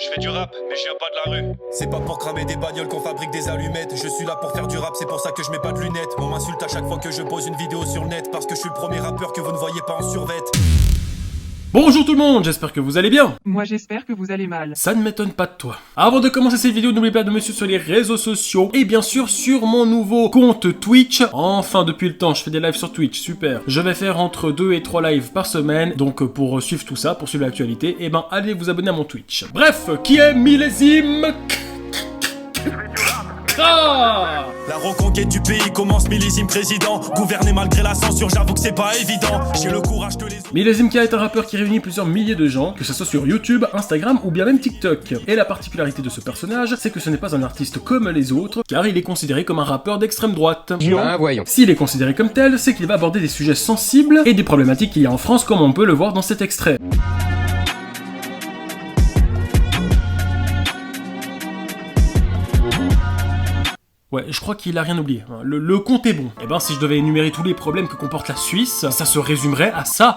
Je fais du rap, mais je viens pas de la rue. C'est pas pour cramer des bagnoles qu'on fabrique des allumettes. Je suis là pour faire du rap, c'est pour ça que je mets pas de lunettes. On m'insulte à chaque fois que je pose une vidéo sur le net, parce que je suis le premier rappeur que vous ne voyez pas en survêt. Bonjour tout le monde, j'espère que vous allez bien. Moi j'espère que vous allez mal. Ça ne m'étonne pas de toi. Avant de commencer cette vidéo, n'oubliez pas de me suivre sur les réseaux sociaux et bien sûr sur mon nouveau compte Twitch. Enfin, depuis le temps, je fais des lives sur Twitch, super. Je vais faire entre 2 et 3 lives par semaine, donc pour suivre tout ça, pour suivre l'actualité, et ben allez vous abonner à mon Twitch. Bref, qui est Millésime? Ah! La reconquête du pays commence, millésime président. Gouverner malgré la censure, j'avoue que c'est pas évident. J'ai le courage de les... Millésime K est un rappeur qui réunit plusieurs milliers de gens, que ce soit sur YouTube, Instagram ou bien même TikTok. Et la particularité de ce personnage, c'est que ce n'est pas un artiste comme les autres, car il est considéré comme un rappeur d'extrême droite. Ah, voyons. S'il est considéré comme tel, c'est qu'il va aborder des sujets sensibles et des problématiques qu'il y a en France, comme on peut le voir dans cet extrait. Ouais, je crois qu'il a rien oublié. Le compte est bon. Et ben, si je devais énumérer tous les problèmes que comporte la Suisse, ça se résumerait à ça.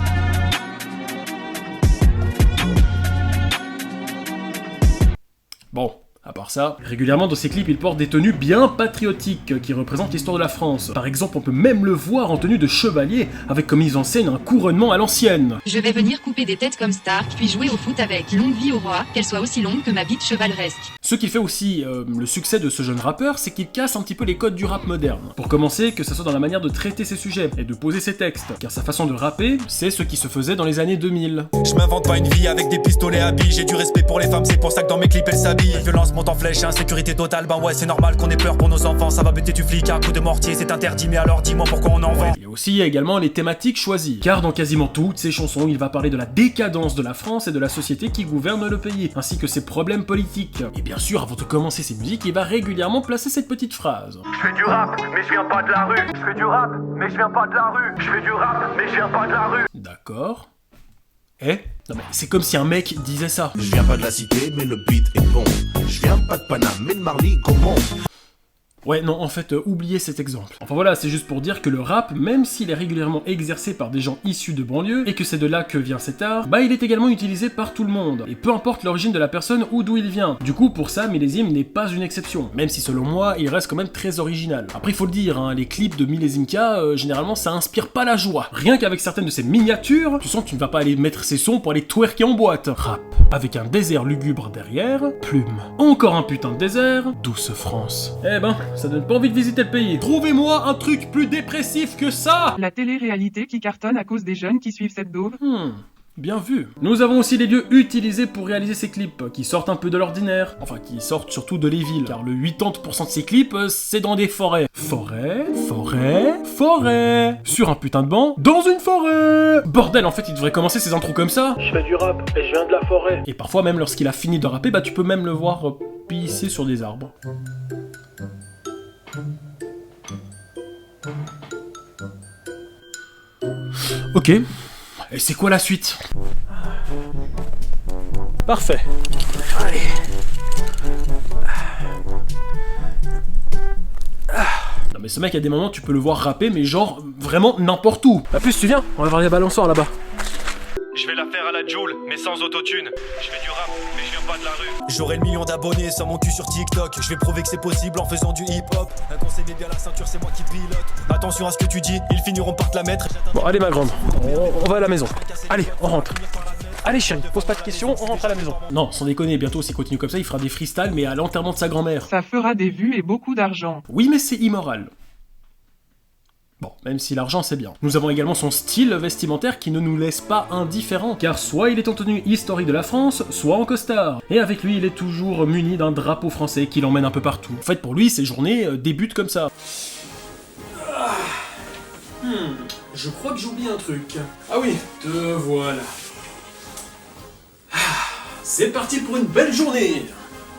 Bon. À part ça, régulièrement dans ses clips, il porte des tenues bien patriotiques qui représentent l'histoire de la France. Par exemple, on peut même le voir en tenue de chevalier, avec comme mise en scène un couronnement à l'ancienne. Je vais venir couper des têtes comme Stark, puis jouer au foot avec. Longue vie au roi, qu'elle soit aussi longue que ma bite chevaleresque. Ce qui fait aussi le succès de ce jeune rappeur, c'est qu'il casse un petit peu les codes du rap moderne. Pour commencer, que ce soit dans la manière de traiter ses sujets et de poser ses textes, car sa façon de rapper, c'est ce qui se faisait dans les années 2000. Je m'invente pas une vie avec des pistolets à billes. J'ai du respect pour les femmes, c'est pour ça que dans mes clips elles s'habillent. Violence monte en flèche, insécurité totale, ben ouais c'est normal qu'on ait peur pour nos enfants. Ça va buter du flic à coup de mortier, c'est interdit, mais alors dis-moi pourquoi on en vend. Il y a aussi également les thématiques choisies, car dans quasiment toutes ses chansons, il va parler de la décadence de la France et de la société qui gouverne le pays, ainsi que ses problèmes politiques. Et bien sûr, avant de commencer ses musiques, il va régulièrement placer cette petite phrase. Je fais du rap, mais je viens pas de la rue. Je fais du rap, mais je viens pas de la rue. Je fais du rap, mais je viens pas de la rue. D'accord. Non mais c'est comme si un mec disait ça. Je viens pas de la cité, mais le beat est bon. Je viens pas de Paname, mais de Marly, comment? Ouais, non, en fait, oubliez cet exemple. Enfin voilà, c'est juste pour dire que le rap, même s'il est régulièrement exercé par des gens issus de banlieue, et que c'est de là que vient cet art, bah il est également utilisé par tout le monde, et peu importe l'origine de la personne ou d'où il vient. Du coup, pour ça, Millésime n'est pas une exception, même si selon moi, il reste quand même très original. Après, il faut le dire, hein, les clips de Millésime K, généralement, ça inspire pas la joie. Rien qu'avec certaines de ses miniatures, tu sens que tu ne vas pas aller mettre ses sons pour aller twerker en boîte. Rap, avec un désert lugubre derrière, plume. Encore un putain de désert, douce France. Eh ben... ça donne pas envie de visiter le pays. Trouvez-moi un truc plus dépressif que ça! La télé-réalité qui cartonne à cause des jeunes qui suivent cette daube. Bien vu. Nous avons aussi les lieux utilisés pour réaliser ces clips, qui sortent un peu de l'ordinaire. Enfin, qui sortent surtout de les villes, car le 80% de ces clips, c'est dans des forêts. Forêt, forêt, forêt. Sur un putain de banc, dans une forêt. Bordel, en fait, il devrait commencer ses intros comme ça. Je fais du rap, et je viens de la forêt. Et parfois, même lorsqu'il a fini de rapper, bah tu peux même le voir pisser sur des arbres. Ok, et c'est quoi la suite? Parfait. Allez. Non mais ce mec, à des moments, tu peux le voir rapper, mais genre, vraiment n'importe où. A plus, tu viens? On va voir les balançoires là-bas. Je vais la faire à la Joule, mais sans autotune. Je fais du rap, mais je viens pas de la rue. J'aurai le million d'abonnés sans mon cul sur TikTok. Je vais prouver que c'est possible en faisant du hip-hop. Un conseil bien la ceinture, c'est moi qui pilote. Attention à ce que tu dis, ils finiront par te la mettre. Bon, allez ma grande, on va à la maison. Allez, on rentre. Allez chérie, pose pas de questions, on rentre à la maison. Non, sans déconner, bientôt s'il continue comme ça, il fera des freestyles, mais à l'enterrement de sa grand-mère. Ça fera des vues et beaucoup d'argent. Oui, mais c'est immoral. Bon, même si l'argent c'est bien. Nous avons également son style vestimentaire qui ne nous laisse pas indifférents, car soit il est en tenue historique de la France, soit en costard. Et avec lui, il est toujours muni d'un drapeau français qui l'emmène un peu partout. En fait, pour lui, ses journées débutent comme ça. Je crois que j'oublie un truc. Ah oui, te voilà. C'est parti pour une belle journée!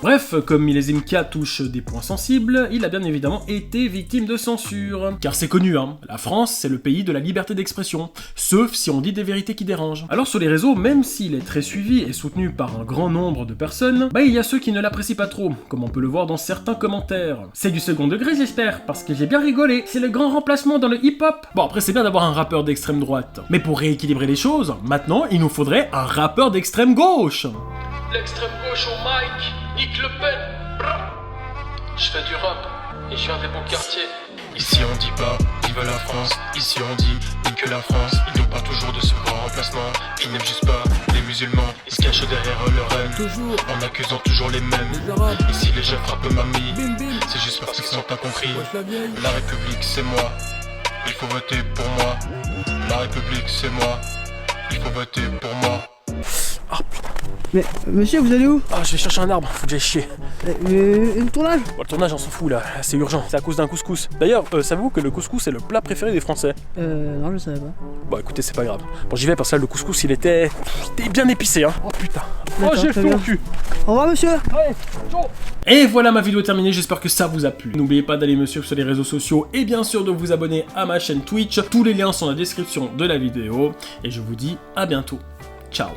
Bref, comme Millésime K touche des points sensibles, il a bien évidemment été victime de censure. Car c'est connu, hein, la France, c'est le pays de la liberté d'expression, sauf si on dit des vérités qui dérangent. Alors sur les réseaux, même s'il est très suivi et soutenu par un grand nombre de personnes, bah il y a ceux qui ne l'apprécient pas trop, comme on peut le voir dans certains commentaires. C'est du second degré j'espère, parce que j'ai bien rigolé, c'est le grand remplacement dans le hip-hop. Bon après c'est bien d'avoir un rappeur d'extrême droite, mais pour rééquilibrer les choses, maintenant il nous faudrait un rappeur d'extrême gauche. l'extrême gauche au mic, Nick Le Pen. Je fais du rap et je viens des beaux quartiers. Ici on dit pas vive la France, ici on dit nique la France. Ils n'ont pas toujours de second remplacement, ils n'aiment juste pas les musulmans. Ils se cachent derrière leur haine, toujours en accusant toujours les mêmes. Ici les jeunes frappent mamie, c'est juste parce qu'ils n'ont pas compris. La République c'est moi, il faut voter pour moi. La République c'est moi, il faut voter pour moi. Ah putain. Mais monsieur, vous allez où? Ah, je vais chercher un arbre, faut que j'aille chier. Le tournage? Bon, le tournage on s'en fout là, c'est urgent, c'est à cause d'un couscous. D'ailleurs, savez-vous que le couscous est le plat préféré des Français? Non, je savais pas. Bon écoutez, c'est pas grave. Bon, j'y vais parce que là, le couscous il était bien épicé hein. Oh putain. Oh, j'ai le feu au cul. Au revoir monsieur. Allez, ciao. Et voilà, ma vidéo est terminée, j'espère que ça vous a plu. N'oubliez pas d'aller me suivre sur les réseaux sociaux et bien sûr de vous abonner à ma chaîne Twitch. Tous les liens sont dans la description de la vidéo. Et je vous dis à bientôt. Ciao.